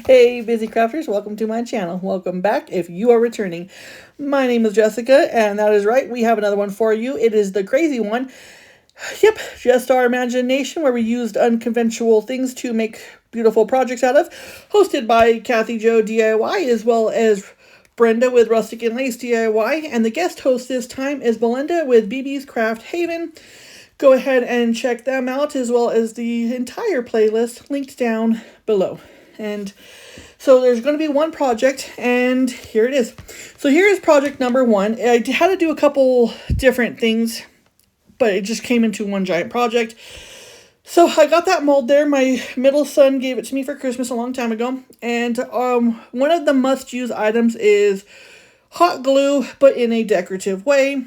Hey, busy crafters, welcome to my channel. Welcome back if you are returning. My name is Jessica, and that is right, we have another one for you. It is the crazy one. Yep, just our imagination where we used unconventional things to make beautiful projects out of. Hosted by Kathy Jo DIY as well as Brenda with Rustic and Lace DIY. And the guest host this time is Belinda with BB's Craft Haven. Go ahead and check them out as well as the entire playlist linked down below. And so there's going to be one project, and here it is. So here is project number one. I had to do a couple different things, but it just came into one giant project. So I got that mold there. My middle son gave it to me for Christmas a long time ago. And one of the must-use items is hot glue, but in a decorative way.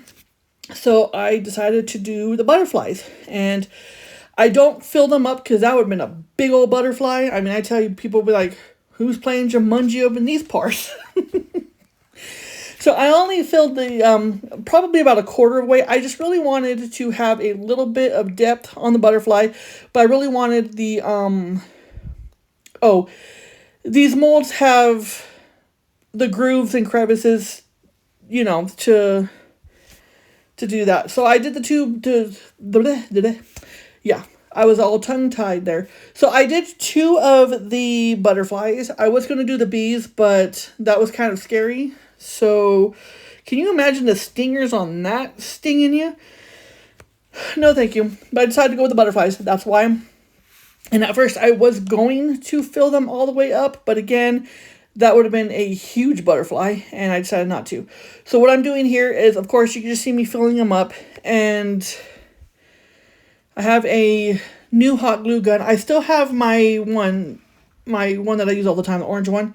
So I decided to do the butterflies. And I don't fill them up because that would have been a big old butterfly. I mean, I tell you, people will be like, who's playing Jumanji up in these parts? So I only filled the, probably about a quarter of the way. I just really wanted to have a little bit of depth on the butterfly, but I really wanted the, these molds have the grooves and crevices, you know, to do that. So I did yeah, I was all tongue-tied there. So I did two of the butterflies. I was going to do the bees, but that was kind of scary. So can you imagine the stingers on that stinging you? No, thank you. But I decided to go with the butterflies. That's why. And at first I was going to fill them all the way up, but again, that would have been a huge butterfly, and I decided not to. So what I'm doing here is, of course, you can just see me filling them up, and I have a new hot glue gun. I still have my one that I use all the time, the orange one.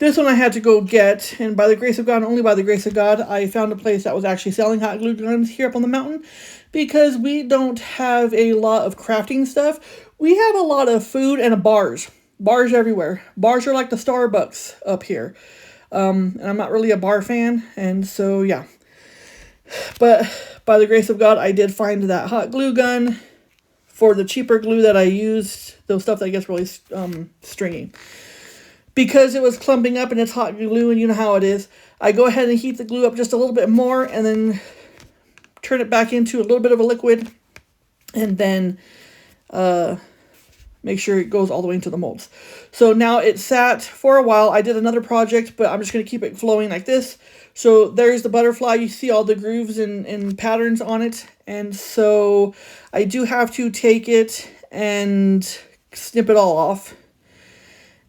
This one I had to go get, and by the grace of God, only by the grace of God, I found a place that was actually selling hot glue guns here up on the mountain, because we don't have a lot of crafting stuff. We have a lot of food and bars. Bars everywhere. Bars are like the Starbucks up here. And I'm not really a bar fan, and so yeah. But by the grace of God, I did find that hot glue gun for the cheaper glue that I used, those stuff that gets really stringy. Because it was clumping up and it's hot glue, and you know how it is, I go ahead and heat the glue up just a little bit more and then turn it back into a little bit of a liquid, and then make sure it goes all the way into the molds. So now it sat for a while. I did another project, but I'm just going to keep it flowing like this. So there's the butterfly. You see all the grooves and patterns on it. And so I do have to take it and snip it all off.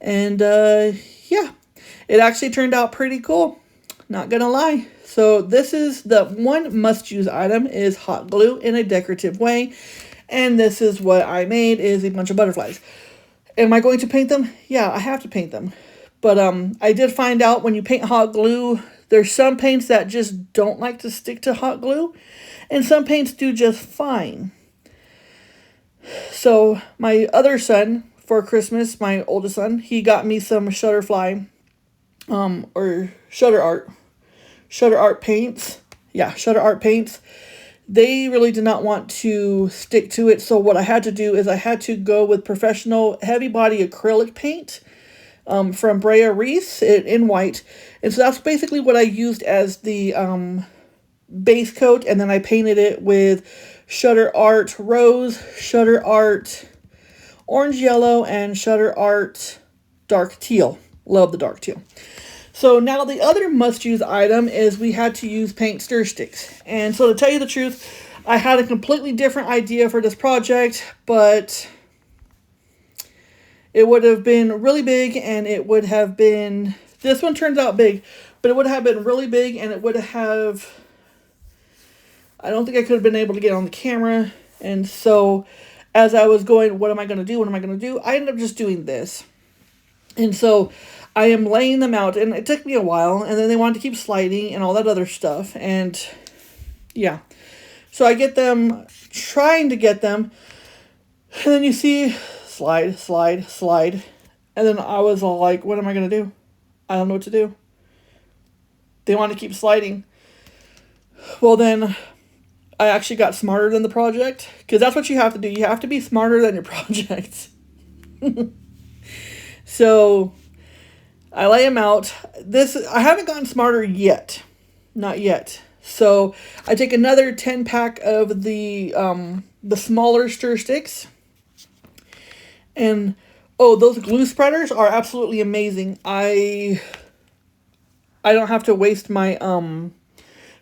And yeah, it actually turned out pretty cool. Not gonna lie. So this is the one must-use item, is hot glue in a decorative way. And this is what I made, is a bunch of butterflies. Am I going to paint them? Yeah, I have to paint them. But I did find out when you paint hot glue, there's some paints that just don't like to stick to hot glue, and some paints do just fine. So my other son, for Christmas, my oldest son, he got me some Shutterfly, or Shutter Art paints. Yeah, Shutter Art paints. They really did not want to stick to it, so what I had to do is I had to go with professional heavy body acrylic paint from Brea Reese in white. And so that's basically what I used as the base coat, and then I painted it with Shutter Art Rose, Shutter Art Orange Yellow, and Shutter Art Dark Teal. Love the dark teal. So now the other must-use item is we had to use paint stir sticks. And so to tell you the truth, I had a completely different idea for this project, but it would have been really big, and it would have been, this one turns out big, but it would have been really big, and it would have, I don't think I could have been able to get on the camera. And so as I was going, what am I going to do? What am I going to do? I ended up just doing this. And so I am laying them out, and it took me a while, and then they wanted to keep sliding and all that other stuff, and yeah. So I get them, trying to get them, and then you see, slide, slide, slide, and then I was all like, what am I going to do? I don't know what to do. They want to keep sliding. Well, then I actually got smarter than the project, because that's what you have to do. You have to be smarter than your project. So I lay them out. I haven't gotten smarter yet. Not yet. So I take another 10 pack of the smaller stir sticks. And oh, those glue spreaders are absolutely amazing. I don't have to waste my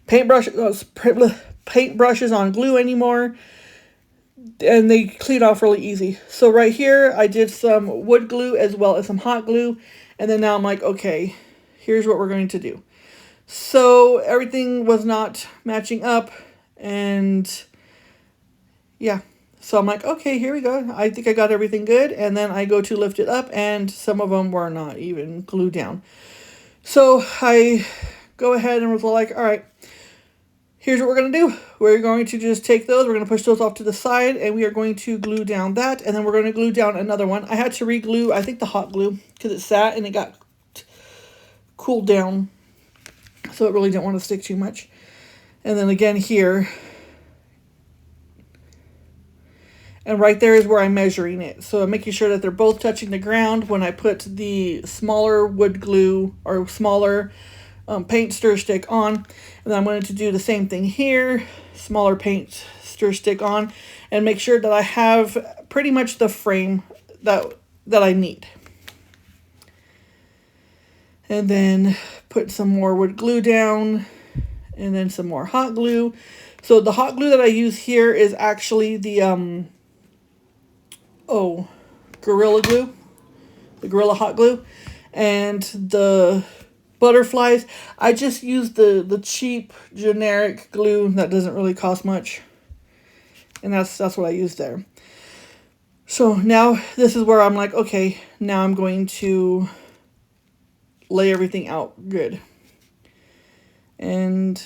paintbrushes on glue anymore. And they clean off really easy. So right here, I did some wood glue as well as some hot glue. And then now I'm like, okay, here's what we're going to do. So everything was not matching up. And yeah, so I'm like, okay, here we go. I think I got everything good. And then I go to lift it up and some of them were not even glued down. So I go ahead and was like, all right, here's what we're going to do. We're going to just take those. We're going to push those off to the side. And we are going to glue down that. And then we're going to glue down another one. I had to re-glue, I think, the hot glue. Because it sat and it got cooled down. So it really didn't want to stick too much. And then again here. And right there is where I'm measuring it. So I'm making sure that they're both touching the ground when I put the smaller wood glue or smaller paint stir stick on. And then I'm going to do the same thing here. Smaller paint stir stick on. And make sure that I have pretty much the frame that I need. And then put some more wood glue down. And then some more hot glue. So the hot glue that I use here is actually the Gorilla Glue, the Gorilla Hot Glue, and the butterflies. I just use the cheap generic glue that doesn't really cost much, and that's what I use there. So now this is where I'm like, okay, now I'm going to lay everything out good, and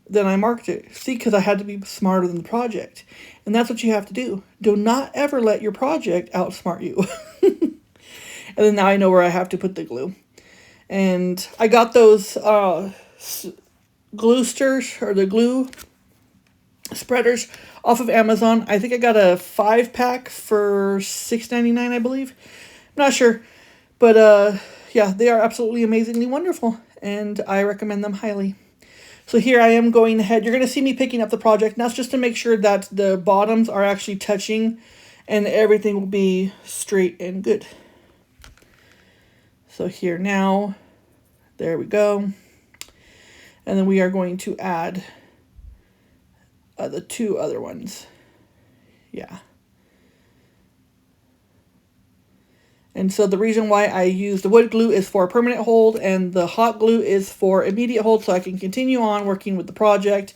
then I marked it. See, because I had to be smarter than the project. And that's what you have to do. Do not ever let your project outsmart you. And then now I know where I have to put the glue. And I got those glue stirs, or the glue spreaders, off of Amazon. I think I got a 5-pack for $6.99, I believe. I'm not sure. But yeah, they are absolutely amazingly wonderful. And I recommend them highly. So here I am going ahead. You're going to see me picking up the project. And that's just to make sure that the bottoms are actually touching and everything will be straight and good. So here now, there we go. And then we are going to add the 2 other ones. Yeah. And so the reason why I use the wood glue is for permanent hold and the hot glue is for immediate hold so I can continue on working with the project.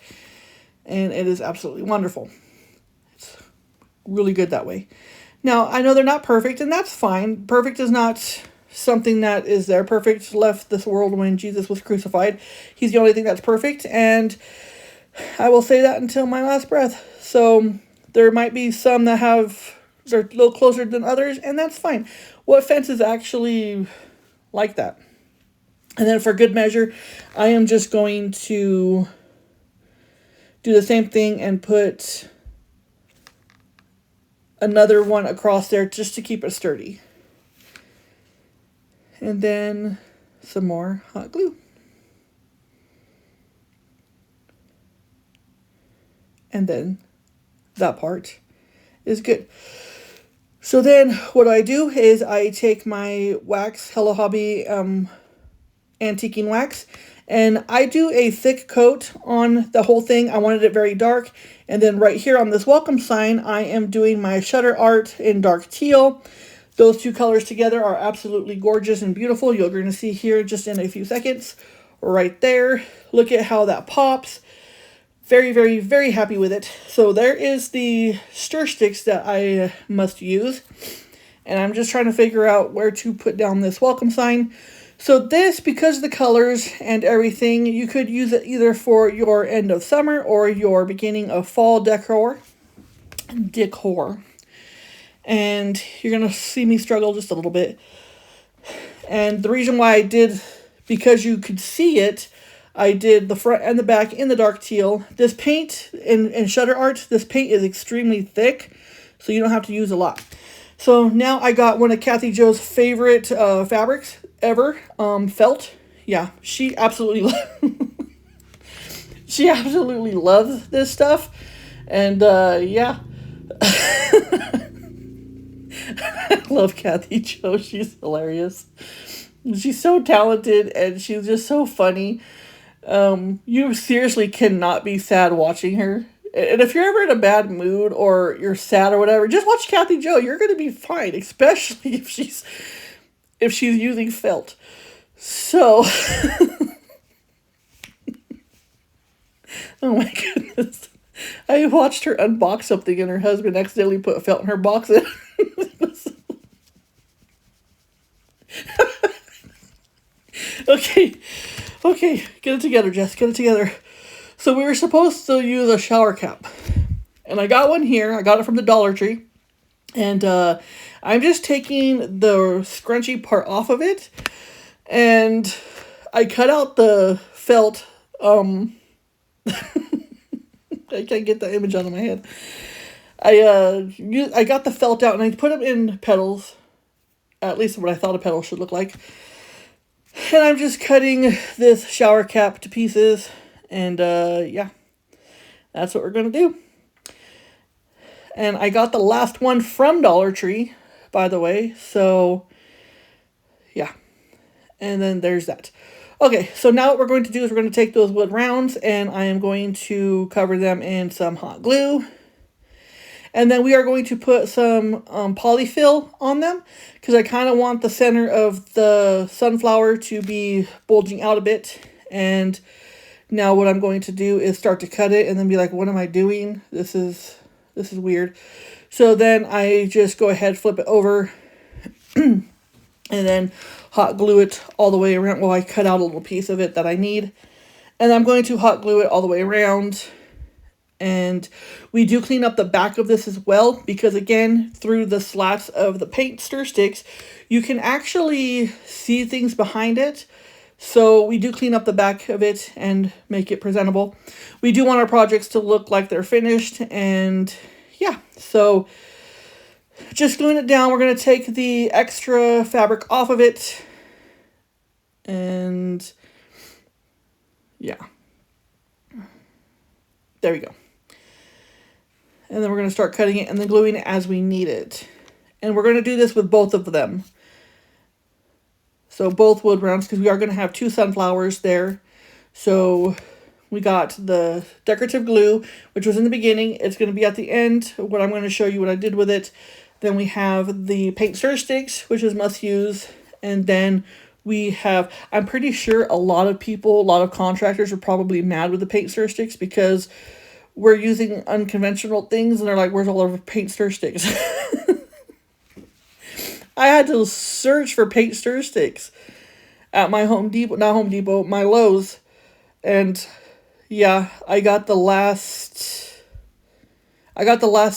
And it is absolutely wonderful. It's really good that way. Now, I know they're not perfect, and that's fine. Perfect is not something that is there. Perfect left this world when Jesus was crucified. He's the only thing that's perfect, and I will say that until my last breath. So there might be some that they're a little closer than others, and that's fine. What fence is actually like that? And then for good measure, I am just going to do the same thing and put another one across there just to keep it sturdy. And then some more hot glue. And then that part is good. So then what I do is I take my wax, Hello Hobby antiquing wax, and I do a thick coat on the whole thing. I wanted it very dark. And then right here on this welcome sign, I am doing my shutter art in dark teal. Those 2 colors together are absolutely gorgeous and beautiful. You're going to see here just in a few seconds. Right there. Look at how that pops. Very, very, very happy with it. So there is the stir sticks that I must use. And I'm just trying to figure out where to put down this welcome sign. So this, because of the colors and everything, you could use it either for your end of summer or your beginning of fall decor. And you're going to see me struggle just a little bit. And the reason why I did, because you could see it, I did the front and the back in the dark teal. This paint in shutter art, this paint is extremely thick, so you don't have to use a lot. So now I got one of Kathy Jo's favorite fabrics ever, felt. Yeah, she absolutely she absolutely loves this stuff. And yeah. I love Kathy Jo. She's hilarious. She's so talented and she's just so funny. You seriously cannot be sad watching her. And if you're ever in a bad mood or you're sad or whatever, just watch Kathy Jo. You're gonna be fine, especially if she's using felt. So, oh my goodness. I watched her unbox something and her husband accidentally put felt in her box. Okay, get it together, Jess, get it together. So we were supposed to use a shower cap. And I got one here. I got it from the Dollar Tree. And I'm just taking the scrunchy part off of it. And I cut out the felt. I can't get the image out of my head. I got the felt out and I put them in petals. At least what I thought a petal should look like. And I'm just cutting this shower cap to pieces. And yeah, that's what we're going to do. And I got the last one from Dollar Tree, by the way. So, yeah. And then there's that. Okay, so now what we're going to do is we're going to take those wood rounds and I am going to cover them in some hot glue. And then we are going to put some polyfill on them because I kind of want the center of the sunflower to be bulging out a bit. And now what I'm going to do is start to cut it and then be like, what am I doing? This is weird. So then I just go ahead, flip it over, and then hot glue it all the way around. Well, I cut out a little piece of it that I need. And I'm going to hot glue it all the way around. And we do clean up the back of this as well, because again, through the slats of the paint stir sticks, you can actually see things behind it. So we do clean up the back of it and make it presentable. We do want our projects to look like they're finished. And yeah, so just gluing it down, we're going to take the extra fabric off of it. And yeah, there we go. And then we're going to start cutting it and then gluing it as we need it. And we're going to do this with both of them. So both wood rounds, because we are going to have two sunflowers there. So we got the decorative glue, which was in the beginning. It's going to be at the end, what I'm going to show you what I did with it. Then we have the paint stir sticks, which is must use. And then we have, I'm pretty sure a lot of people, a lot of contractors are probably mad with the paint stir sticks because we're using unconventional things and they're like, where's all our paint stir sticks? I had to search for paint stir sticks at my Home Depot, not Home Depot, my Lowe's. And yeah, I got the last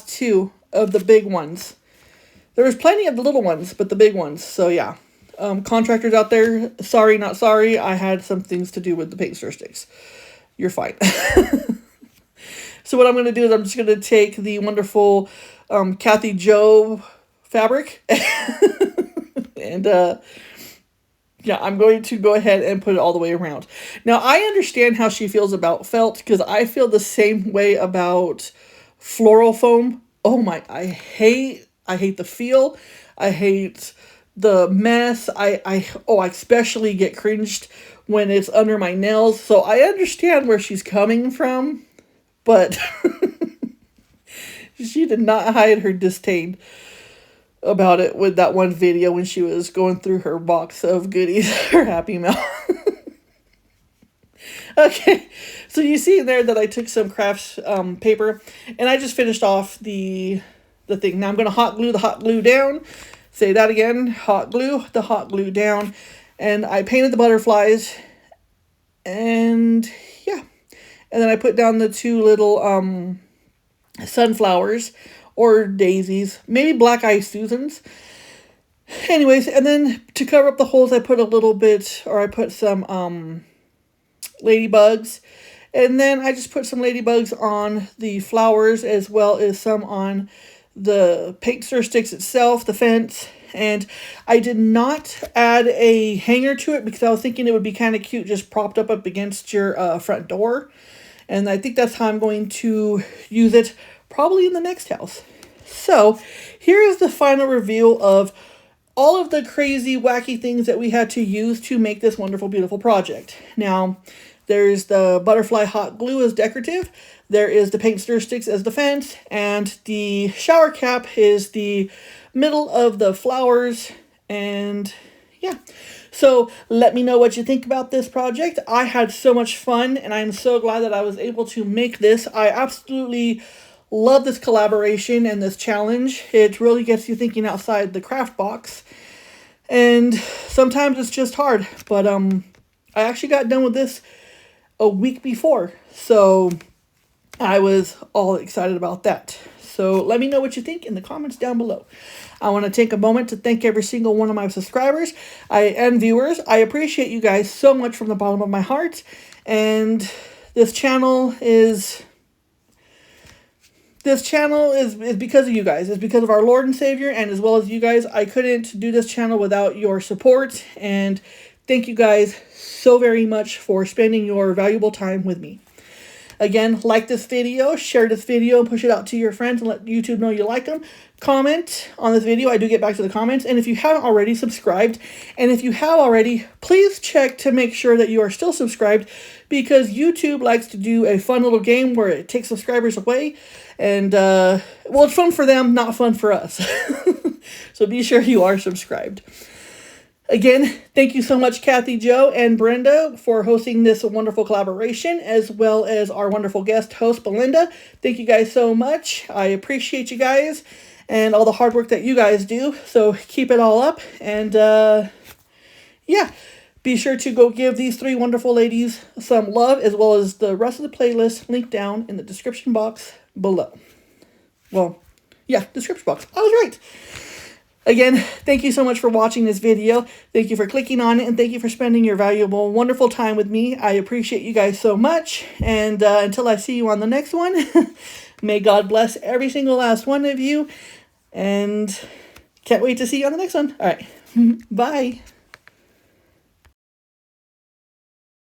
two of the big ones. There was plenty of the little ones, but the big ones. So yeah, contractors out there, sorry, not sorry. I had some things to do with the paint stir sticks. You're fine. So what I'm going to do is I'm just going to take the wonderful Kathy Jo fabric and yeah, I'm going to go ahead and put it all the way around. Now, I understand how she feels about felt because I feel the same way about floral foam. Oh my, I hate the feel. I hate the mess. I especially get cringed when it's under my nails. So I understand where she's coming from. But she did not hide her disdain about it with that one video when she was going through her box of goodies, her Happy Meal. Okay, so you see there that I took some crafts paper and I just finished off the thing. Now I'm going to hot glue the hot glue down. Say that again, hot glue the hot glue down. And I painted the butterflies and yeah. And then I put down the two little sunflowers or daisies, maybe black-eyed Susans. Anyways, and then to cover up the holes, I put a little bit, or I put some ladybugs. And then I just put some ladybugs on the flowers as well as some on the paint stir sticks itself, the fence, and I did not add a hanger to it because I was thinking it would be kind of cute just propped up against your front door. And I think that's how I'm going to use it probably in the next house. So here is the final reveal of all of the crazy, wacky things that we had to use to make this wonderful, beautiful project. Now, there's the butterfly hot glue as decorative. There is the paint stir sticks as the fence. And the shower cap is the middle of the flowers. And yeah. So let me know what you think about this project. I had so much fun, and I'm so glad that I was able to make this. I absolutely love this collaboration and this challenge. It really gets you thinking outside the craft box. And sometimes it's just hard. But I actually got done with this a week before. So I was all excited about that. So let me know what you think in the comments down below. I want to take a moment to thank every single one of my subscribers and viewers. I appreciate you guys so much from the bottom of my heart. And this channel is because of you guys. It's because of our Lord and Savior, and as well as you guys. I couldn't do this channel without your support. And thank you guys so very much for spending your valuable time with me. Again, like this video, share this video, and push it out to your friends and let YouTube know you like them. Comment on this video. I do get back to the comments. And if you haven't already, subscribed. And if you have already, please check to make sure that you are still subscribed, because YouTube likes to do a fun little game where it takes subscribers away. And, well, it's fun for them, not fun for us. So be sure you are subscribed. Again, thank you so much, Kathy, Joe, and Brenda, for hosting this wonderful collaboration, as well as our wonderful guest host, Belinda. Thank you guys so much. I appreciate you guys and all the hard work that you guys do. So keep it all up. And, yeah, be sure to go give these three wonderful ladies some love, as well as the rest of the playlist linked down in the description box below. Well, yeah, description box. I was right. Again, thank you so much for watching this video. Thank you for clicking on it, and thank you for spending your valuable, wonderful time with me. I appreciate you guys so much. And until I see you on the next one, may God bless every single last one of you. And can't wait to see you on the next one. All right. Bye.